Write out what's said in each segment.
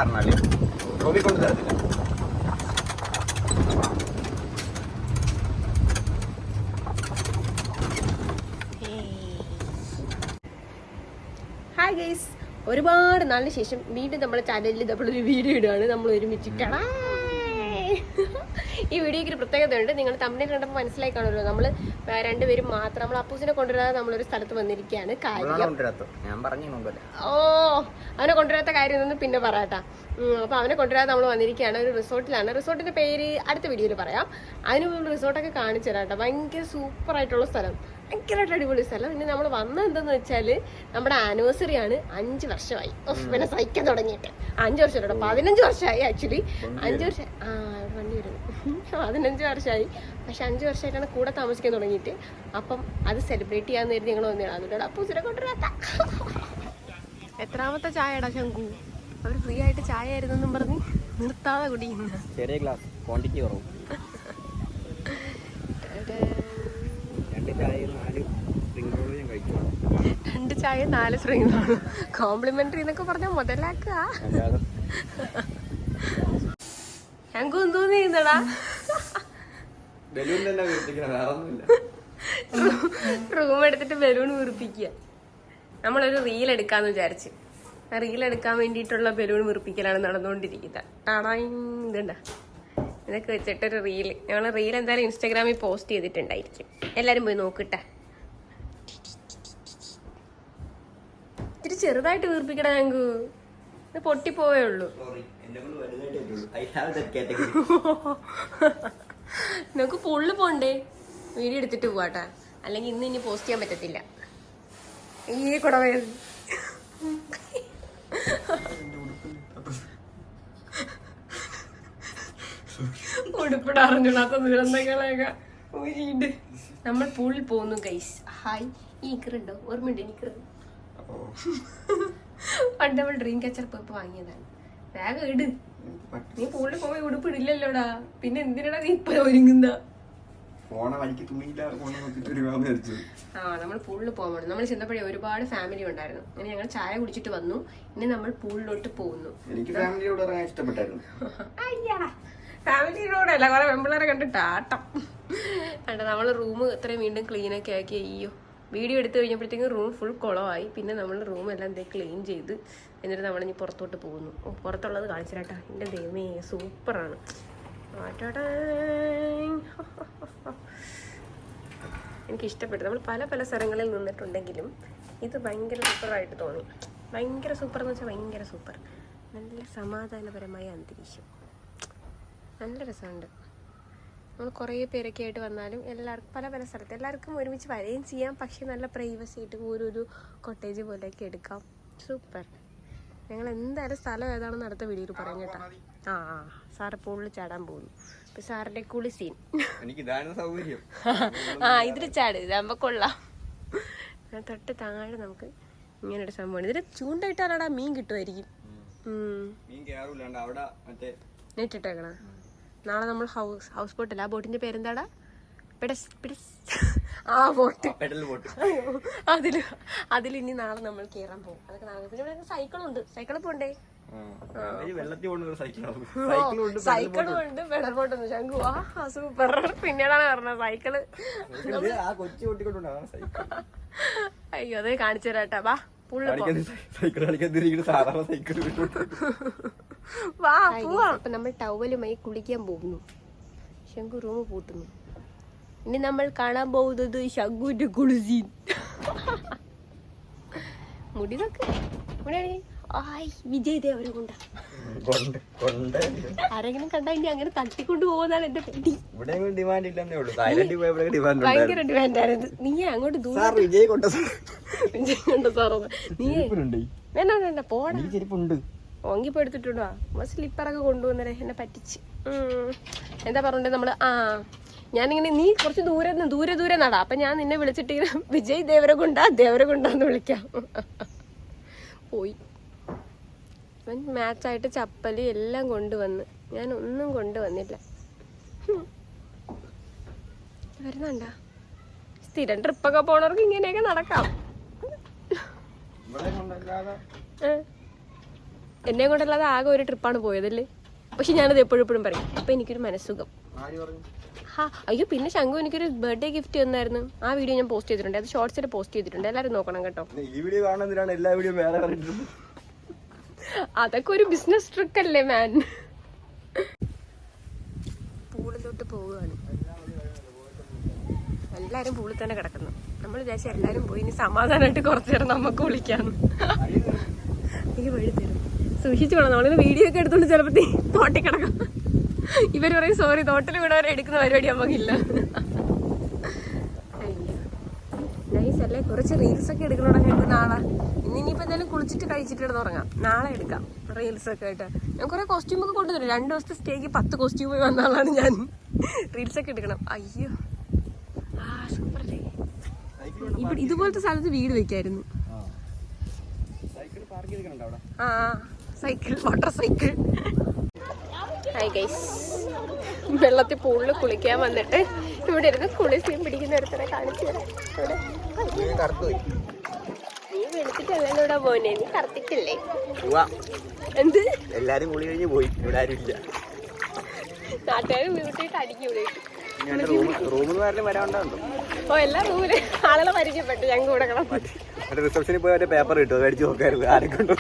പറഞ്ഞാല് റൂമിൽ കൊണ്ട് തരത്തില്ല. ഹായ് ഗൈസ്, ഒരുപാട് നാളിന് ശേഷം വീണ്ടും നമ്മുടെ ചാനലിൽ നമ്മളൊരു വീഡിയോ ഇടുകയാണ്. നമ്മൾ ഒരുമിച്ചിട്ടാണ്. ഈ വീഡിയോയ്ക്ക് ഒരു പ്രത്യേകതയുണ്ട്. നിങ്ങൾ തമ്മിൽ കണ്ടപ്പോൾ മനസ്സിലായി കാണുമല്ലോ, നമ്മൾ രണ്ടുപേരും മാത്രം. നമ്മൾ അപ്പൂസിനെ കൊണ്ടുവരാതെ നമ്മളൊരു സ്ഥലത്ത് വന്നിരിക്കുകയാണ്. കാര്യം അവനെ കൊണ്ടുവരാത്ത കാര്യം ഒന്നും പിന്നെ പറയാട്ടാ. അപ്പോൾ അവനെ കൊണ്ടുവരാതെ നമ്മൾ വന്നിരിക്കുകയാണ്. ഒരു റിസോർട്ടിലാണ്. റിസോർട്ടിന്റെ പേര് അടുത്ത വീഡിയോയിൽ പറയാം. അതിന് മുമ്പ് റിസോർട്ടൊക്കെ കാണിച്ചു തരാം കേട്ടോ. ഭയങ്കര സൂപ്പറായിട്ടുള്ള സ്ഥലം, ഭയങ്കരമായിട്ട് അടിപൊളി സ്ഥലം. പിന്നെ നമ്മൾ വന്നത് എന്തെന്ന് വെച്ചാൽ നമ്മുടെ ആനിവേഴ്സറി ആണ്. 5 വർഷമായി പിന്നെ സഹിക്കാൻ തുടങ്ങിയിട്ട്. 5 വർഷം 15 വർഷമായി ആക്ച്വലി. 5 വർഷം വണ്ടി വരുന്നു. 15 വർഷമായി. പക്ഷെ 5 വർഷമായിട്ടാണ് കൂടെ താമസിക്കാൻ തുടങ്ങിയിട്ട്. അപ്പം അത് സെലിബ്രേറ്റ് ചെയ്യാൻ നേരം ഞങ്ങൾ വന്നതാണ്. അതുകൊണ്ട് അപ്പൂസിനെ കൊണ്ടുവരാത്ത. എത്രാമത്തെ ചായടാ ശങ്കു? അവർ ഫ്രീ ആയിട്ട് ചായ ആയിരുന്നെന്നും പറഞ്ഞ് നിർത്താതെ കുടിക്കുന്ന. ചെറിയ ഗ്ലാസ്, ക്വാണ്ടിറ്റി കുറവും. 2 ചായ 4 സ്പ്രിംഗ് റോളും കോംപ്ലിമെന്ററി എന്നൊക്കെ പറഞ്ഞാൽ മുതലാക്കുക. ശങ്കു എന്തോന്ന് ചെയ്യുന്നടാ? റൂം എടുത്തിട്ട് ബലൂൺ വീർപ്പിക്കുക. നമ്മളൊരു റീൽ എടുക്കാന്ന് വിചാരിച്ച്. ആ റീൽ എടുക്കാൻ വേണ്ടിയിട്ടുള്ള ബലൂൺ വീർപ്പിക്കലാണ് നടന്നുകൊണ്ടിരിക്കുന്നത്. ഇതുണ്ട, ഇതൊക്കെ വെച്ചിട്ടൊരു റീല്. ഞങ്ങൾ റീൽ എന്തായാലും ഇൻസ്റ്റാഗ്രാമിൽ പോസ്റ്റ് ചെയ്തിട്ടുണ്ടായിരിക്കും. എല്ലാരും പോയി നോക്കിട്ടെ. ഇത്തിരി ചെറുതായിട്ട് വീർപ്പിക്കടാ ഞങ്ങക്ക്. ഇത് പൊട്ടിപ്പോവേ ഉള്ളൂ. നമുക്ക് പുള്ളു പോണ്ടേ? വീഡിയോ എടുത്തിട്ട് പോവാട്ടാ, അല്ലെങ്കിൽ ഇനി പോസ്റ്റ് ചെയ്യാൻ പറ്റത്തില്ല. ഈ കുടവേ ഉടുപ്പിടാറിഞ്ഞാത്ത ദുരന്തങ്ങളൊക്കെ ഊരിയിട്ട് നമ്മൾ പൂളിൽ പോകുന്നു ഗൈസ്. ഹായ്, ഈ നിക്കറുണ്ടോ? ഓർമ്മയുണ്ട് നിക്കറ്? പണ്ട് നമ്മൾ ഡ്രീം ക്യാച്ചർ പോയപ്പോ വാങ്ങിയതാണ്. വേഗം ഇട്. നീ പൂളിൽ പോയി ഉടുപ്പിടില്ലല്ലോടാ, പിന്നെ എന്തിനാടാ നീ ഇപ്പൊ ഒരുങ്ങുന്ന? നമ്മൾ പൂളിൽ പോകണം. നമ്മൾ ചെന്നപ്പോഴേ ഒരുപാട് ഫാമിലി ഉണ്ടായിരുന്നു. അങ്ങനെ ഞങ്ങൾ ചായ കുടിച്ചിട്ട് വന്നു. ഇനി നമ്മൾ പൂളിലോട്ട് പോകുന്നു. ഫാമിലിയോടല്ല, കുറെ വെമ്പിളരെ കണ്ടിട്ട് ആട്ടം കണ്ട. നമ്മൾ റൂം ഇത്രയും വീണ്ടും ക്ലീനൊക്കെ ആക്കി. അയ്യോ, വീഡിയോ എടുത്തു കഴിഞ്ഞപ്പോഴത്തേക്കും റൂം ഫുൾ കുളമായി. പിന്നെ നമ്മൾ റൂം എല്ലാം എന്തേ ക്ലീൻ ചെയ്ത് എന്നിട്ട് നമ്മളിനി പുറത്തോട്ട് പോകുന്നു. പുറത്തുള്ളത് കാണിച്ചിട്ടാ. എൻ്റെ ദൈവമേ, സൂപ്പറാണ്. എനിക്കിഷ്ടപ്പെട്ടു. നമ്മൾ പല പല സ്ഥലങ്ങളിൽ നിന്നിട്ടുണ്ടെങ്കിലും ഇത് ഭയങ്കര സൂപ്പറായിട്ട് തോന്നി. ഭയങ്കര സൂപ്പർ എന്ന് വെച്ചാൽ ഭയങ്കര സൂപ്പർ. നല്ല സമാധാനപരമായ അന്തരീക്ഷം, നല്ല രസമുണ്ട്. നമ്മൾ കുറേ പേരൊക്കെ ആയിട്ട് വന്നാലും എല്ലാവർക്കും പല പല സ്ഥലത്ത് എല്ലാവർക്കും ഒരുമിച്ച് വരികയും ചെയ്യാം. പക്ഷെ നല്ല പ്രൈവസി ആയിട്ട് ഓരോരു കൊട്ടേജ് പോലെയൊക്കെ എടുക്കാം. സൂപ്പർ. ഞങ്ങൾ എന്തായാലും സ്ഥലം ഏതാണെന്ന് അടുത്ത വീഡിയോയിൽ പറയാം കേട്ടോ. സാറ് പൂളിൽ ചാടാൻ പോകുന്നു. ഇപ്പൊ സാറിന്റെ കുളി സീൻ. ഇതിൽ ചാട്, ഇതാകുമ്പോ കൊള്ളാം. തൊട്ട് താഴെ നമുക്ക് ഇങ്ങനൊരു സംഭവമാണ്. ഇതിന് ചൂണ്ടായിട്ടാലാടാ മീൻ കിട്ടുമായിരിക്കും. നെറ്റിട്ടേക്കണ. നാളെ നമ്മൾ ഹൗസ് ബോട്ടല്ല. ആ ബോട്ടിന്റെ പേരെന്താടാ? ആ ബോട്ട്. അതിലിനി നാളെ നമ്മൾ കേറാൻ പോകും. അതൊക്കെ നാളെ. പിന്നെ ഇവിടെ സൈക്കിളുണ്ട്. സൈക്കിളിൽ പോണ്ടേ? സൈക്കിളും ഉണ്ട്, പെഡൽ ബോട്ടുണ്ട്. ശങ്കു സൂപ്പർ. പിന്നീടാണ് പറഞ്ഞത് സൈക്കിള്. അയ്യോ, അത് കാണിച്ചു തരാട്ടാ. വാ, അപ്പൊ നമ്മൾ ടവലുമായി കുളിക്കാൻ പോകുന്നു. ശങ്കു റൂം പൂട്ടുന്നു. ഇനി നമ്മൾ കാണാൻ പോകുന്നത് ശങ്കുവിന്റെ കുളിസീൻ. മുടി നോക്ക്. വിജയ് ദേവരെ കൊണ്ട ആരെങ്കിലും കണ്ടാ ഇനി അങ്ങനെ തട്ടിക്കൊണ്ടു പോകുന്നതാണ് എന്റെ പേടി. ഭയങ്കര ഡിമാൻഡായിരുന്നു. നീ അങ്ങോട്ട് ദൂരം വിജയ് കൊണ്ട സാറോ? നീ വേണ്ട പോടാ. ഓങ്കിപ്പോ എടുത്തിട്ടുണ്ടോ? സ്ലിപ്പറൊക്കെ കൊണ്ടുവന്നേ എന്നെ പറ്റിച്ച്. എന്താ പറഞ്ഞിട്ട് നമ്മള് ഞാനിങ്ങനെ നീ കുറച്ച് ദൂരെ നടാ. അപ്പൊ ഞാൻ നിന്നെ വിളിച്ചിട്ട് വിജയ് ദേവരകൊണ്ടാന്ന് വിളിക്കാം. പോയി. മാച്ചായിട്ട് ചപ്പല് എല്ലാം കൊണ്ടുവന്ന്. ഞാൻ ഒന്നും കൊണ്ടുവന്നില്ല. വരുന്നുണ്ടാ? സ്ഥിരം ട്രിപ്പൊക്കെ പോണവർക്ക് ഇങ്ങനെയൊക്കെ നടക്കാം. എന്നെ കൊണ്ടല്ലാതെ ആകെ ഒരു ട്രിപ്പാണ് പോയതല്ലേ. പക്ഷെ ഞാനത് എപ്പോഴും പറയും. അപ്പൊ എനിക്കൊരു മനസ്സുഖം. അയ്യോ പിന്നെ ശംഖു എനിക്കൊരു ബർത്ത്ഡേ ഗിഫ്റ്റ് തന്നായിരുന്നു. ആ വീഡിയോ ഞാൻ പോസ്റ്റ് ചെയ്തിട്ടുണ്ട്. അത് ഷോർട്സിൽ പോസ്റ്റ് ചെയ്തിട്ടുണ്ട്. എല്ലാവരും നോക്കണം കേട്ടോ. അതൊക്കെ ഒരു ബിസിനസ് ട്രിക്ക് അല്ലേ മാൻ. പൂളിലോട്ട് പോവുകയാണ്. എല്ലാരും പൂളിൽ തന്നെ കിടക്കുന്നു. നമ്മൾ വിചാരിച്ച എല്ലാരും പോയി ഇനി സമാധാനമായിട്ട് കുറച്ചു നേരം നമുക്ക് വിളിക്കാന്ന്. എനിക്ക് വഴി തരും. സൂക്ഷിച്ചു വേണം. നമ്മളിന്ന് വീഡിയോ ഒക്കെ എടുത്തോണ്ട് ചിലപ്പോ തോട്ടി കിടക്കാം. ഇവര് പറയും സോറി തോട്ടിൽ കൂടെ വരെ എടുക്കുന്ന പരിപാടി നമുക്കില്ല. നൈസ് അല്ലേ. കുറച്ച് റീൽസ് ഒക്കെ എടുക്കണോടൊക്കെ നമുക്ക് നാളെ. ഇനിയിപ്പോ എന്തായാലും കുളിച്ചിട്ട് കഴിച്ചിട്ട് കിടന്ന് ഉറങ്ങാം. നാളെ എടുക്കാം റീൽസ് ഒക്കെ ആയിട്ട്. ഞാൻ കുറെ കോസ്റ്റ്യൂം ഒക്കെ കൊണ്ടുവരും. 2 ദിവസത്തെ സ്റ്റേക്ക് 10 കോസ്റ്റ്യൂം പോയി വന്ന ആളാണ് ഞാൻ. റീൽസ് ഒക്കെ എടുക്കണം. അയ്യോ സൂപ്പർ അല്ലേ. ഇവിടെ ഇതുപോലത്തെ സ്ഥലത്ത് വീട് വെക്കായിരുന്നു. ആ cycle, motor cycle. Hi guys, വെള്ളത്തിൽ പൂളിൽ കുളിക്കാൻ വന്നിട്ട് ഇവിടെ ഇരുന്ന് കുളിസ്യം പിടിക്കുന്ന ഒരുത്തരെ കാണിച്ചു തരാം. നീ വെളുത്തിട്ടല്ലേ ഇവിടെ പോനെ, നീ കറുത്തിട്ടില്ലേ? എന്ത് എല്ലാരും കുളി കഴിഞ്ഞ് പോയി, ഇവിടെ ആരും ഇല്ല. നാട്ടുകാർ വീട്ടിട്ട് അടിക്കും ഇവിടെ. ഓ എല്ലാ റൂമില് ആളുകളെ പരിചയപ്പെട്ടു. ഞങ്ങൾ കൂടെ റിസപ്ഷനിൽ പോയി പേപ്പർ കിട്ടും, മേടിച്ചു നോക്കായിരുന്നു ആരെക്കൊണ്ടു.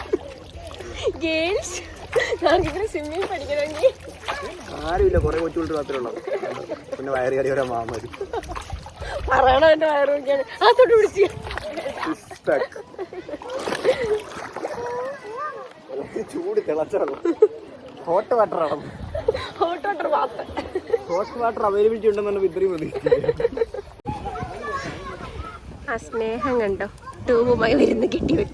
ഗേൾസ് ഞങ്ങൾക്ക് സ്വിമ്മിങ് പഠിക്കണമെങ്കിൽ ആരുമില്ല, കുറെ കൊച്ചുകൂട്ട് മാത്രമേ ഉള്ളൂ. പിന്നെ വയറി കടി വരാൻ മാമതി പറയണോ എന്റെ വയറ് നോക്കിയാണ്. ആ തൊട്ട് പിടിച്ചു ചൂട് തിളച്ചണം. ഹോട്ട് വാട്ടർ ആണ്. ഹോട്ട് വാട്ടർ മാത്രം. ഹോട്ട് വാട്ടർ അവൈലബിലിറ്റി ഉണ്ടെന്നാണ് ഇത്രയും പ്രതീക്ഷിച്ചത്. ആ സ്നേഹം കണ്ടോ, ട്യൂബുമായി വരുന്ന കിട്ടിയവൻ.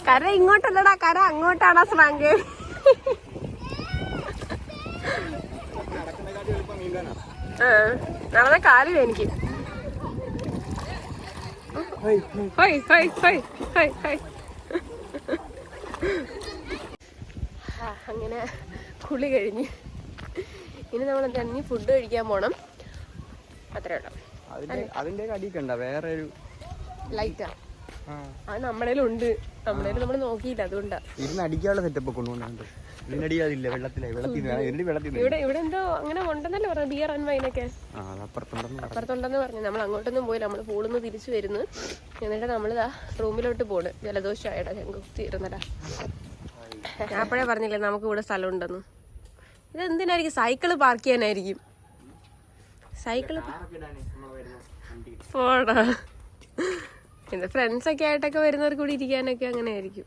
കര ഇങ്ങോട്ടല്ലടാ, കര അങ്ങോട്ടാണ് സ്ലാങ്ക്. നാളെ കാലില്ല എനിക്ക്. അങ്ങനെ കുളി കഴിഞ്ഞ് ഇനി നമ്മൾ എന്താ ഫുഡ് കഴിക്കാൻ പോണം. അത്രേ ഉള്ളൂ. അതിന്റെ കടിക്കണ്ട വേറെ ഒരു ലൈറ്റാ. അത് നമ്മളേലുണ്ട്. നമ്മളേലും നമ്മൾ നോക്കിയില്ല, അതുകൊണ്ടാ. ഇരുന്ന് അടിക്കാനുള്ള സെറ്റപ്പ് കൊണ്ടുപോകുന്നുണ്ട്. ഇവിടെ എന്തോ അങ്ങനെ ഉണ്ടെന്നല്ലേ പറഞ്ഞു, ബിയർ ആൻഡ് വൈനൊക്കെ അപ്പുറത്തുണ്ടെന്ന് പറഞ്ഞു. നമ്മൾ അങ്ങോട്ടൊന്നും പോയില്ല. നമ്മൾ പൂളിൽ നിന്ന് തിരിച്ചു വരുന്നു. എന്നിട്ട് നമ്മളിതാ റൂമിലോട്ട് പോണ്. ജലദോഷമായിടാ, ഞങ്ങൾക്ക് തീരുന്നടാ. ഞാൻ അപ്പോഴേ പറഞ്ഞില്ലേ നമുക്ക് ഇവിടെ സ്ഥലം ഉണ്ടെന്ന്. ഇതെന്തിനായിരിക്കും? സൈക്കിള് പാർക്ക് ചെയ്യാനായിരിക്കും. സൈക്കിള് പോടാ. എന്താ ഫ്രണ്ട്സൊക്കെ ആയിട്ടൊക്കെ വരുന്നവർക്ക് കൂടി ഇരിക്കാനൊക്കെ അങ്ങനെ ആയിരിക്കും.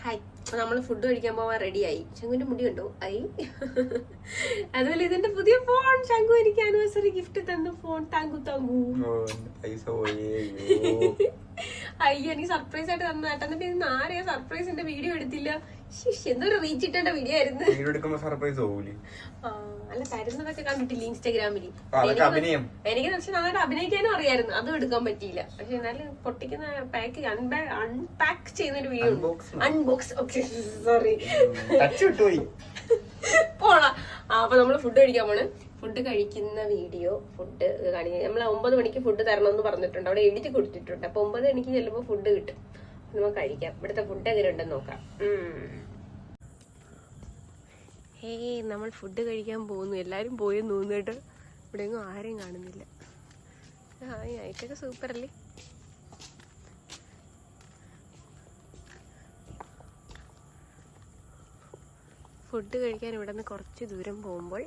ഹായ്, നമ്മൾ ഫുഡ് കഴിക്കാൻ പോവാൻ റെഡിയായി. ശംഖുവിന്റെ മുടി കണ്ടോ? അതുപോലെ ഇതിന്റെ പുതിയ ഫോൺ. ശംഖു എനിക്ക് ആനിവേഴ്സറി ഗിഫ്റ്റ് തന്ന ഫോൺ. താങ്കു താങ്കു. അയ്യോ, എനിക്ക് സർപ്രൈസ് ആയിട്ട് തന്ന കേട്ടോ. എന്നിട്ട് ഇന്ന് ആരെയാ സർപ്രൈസിന്റെ വീഡിയോ എടുത്തില്ല. എന്തൊരു റീച്ച് ഇട്ടേണ്ട വീഡിയോ ആയിരുന്നു. അല്ല, തരുന്നതൊക്കെ കണ്ടിട്ടില്ല ഇൻസ്റ്റാഗ്രാമില്. എനിക്ക് പക്ഷെ നന്നായിട്ട് അഭിനയിക്കാനും അറിയായിരുന്നു. അതും എടുക്കാൻ പറ്റിയില്ല. പക്ഷെ എന്നാലും പൊട്ടിക്കുന്ന പാക്ക് അൺപാക്ക് ചെയ്യുന്ന ഒരു വീഡിയോ. അൺബോക്സ്. ഓക്കെ, സോറി പോണ. അപ്പൊ നമ്മള് ഫുഡ് കഴിക്കാൻ പോണ്. ഫുഡ് കഴിക്കുന്ന വീഡിയോ ഫുഡ് കാണിക്കാൻ നമ്മൾ 9 മണിക്ക് ഫുഡ് തരണമെന്ന് പറഞ്ഞിട്ടുണ്ട്. അവിടെ എഴുതി കൊടുത്തിട്ടുണ്ട്. അപ്പൊ 9 മണിക്ക് ചെല്ലുമ്പോൾ ഫുഡ് കിട്ടും. നമുക്ക് കഴിക്കാം. ഇവിടുത്തെ ഫുഡ് എങ്ങനെ ഉണ്ടെന്ന് നോക്കാം. നമ്മൾ ഫുഡ് കഴിക്കാൻ പോകുന്നു. എല്ലാരും പോയെന്ന് തോന്നുന്നു കേട്ടോ. ഇവിടെ എങ്ങും ആരെയും കാണുന്നില്ല. നൈറ്റൊക്കെ സൂപ്പർ അല്ലേ. ഫുഡ് കഴിക്കാൻ ഇവിടെ നിന്ന് കുറച്ച് ദൂരം പോകുമ്പോൾ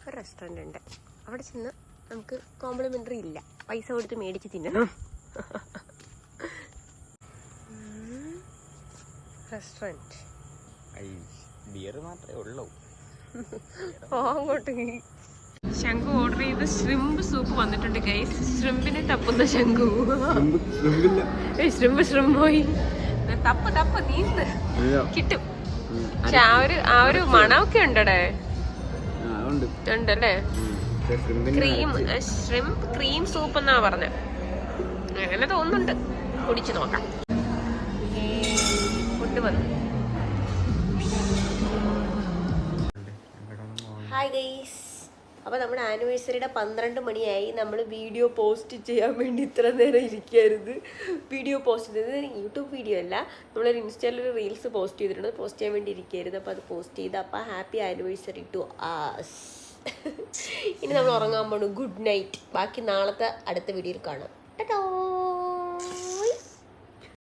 ഒരു റെസ്റ്റോറൻ്റ് ഉണ്ട്. അവിടെ ചെന്ന് നമുക്ക് കോംപ്ലിമെൻ്ററി ഇല്ല, പൈസ കൊടുത്ത് മേടിച്ച് തിന്നണം. റെസ്റ്റോറൻറ്റ് ബിയർ മാത്രമേ ഉള്ളൂ. അങ്ങോട്ട് ശംഖു ഓർഡർ ചെയ്ത് ശ്രിമ്പ് സൂപ്പ് വന്നിട്ടുണ്ട് ഗൈസ്. ശ്രിമ്പിനെ തപ്പുന്ന ശംഖു. ശ്രിമ്പ് പോയി തപ്പ് നീന്ത് കിട്ടും. പക്ഷെ ആ ഒരു മണമൊക്കെ ഉണ്ടടേ. ഉണ്ടല്ലേ. ശ്രിമ്പ് ക്രീം സൂപ്പ് എന്നാ പറഞ്ഞ. അങ്ങനെ തോന്നുന്നുണ്ട്. കുടിച്ചു നോക്കാം. ഫുഡ് വന്നു. ഹായ് ഗൈസ്, അപ്പോൾ നമ്മുടെ ആനിവേഴ്സറിയുടെ 12 മണിയായി. നമ്മൾ വീഡിയോ പോസ്റ്റ് ചെയ്യാൻ വേണ്ടി ഇത്ര നേരം ഇരിക്കരുത്. വീഡിയോ പോസ്റ്റ് ചെയ്തത് യൂട്യൂബ് വീഡിയോ അല്ല, നമ്മളൊരു ഇൻസ്റ്റയിലൊരു റീൽസ് പോസ്റ്റ് ചെയ്തിട്ടുണ്ട്. പോസ്റ്റ് ചെയ്യാൻ വേണ്ടി ഇരിക്കരുത്. അപ്പോൾ അത് പോസ്റ്റ് ചെയ്ത് അപ്പോൾ ഹാപ്പി ആനിവേഴ്സറി ടു ആസ്. ഇനി നമ്മൾ ഉറങ്ങാൻ പോണു. Good night. ബാക്കി നാളത്തെ അടുത്ത വീഡിയോയിൽ കാണാം. ടാറ്റാ.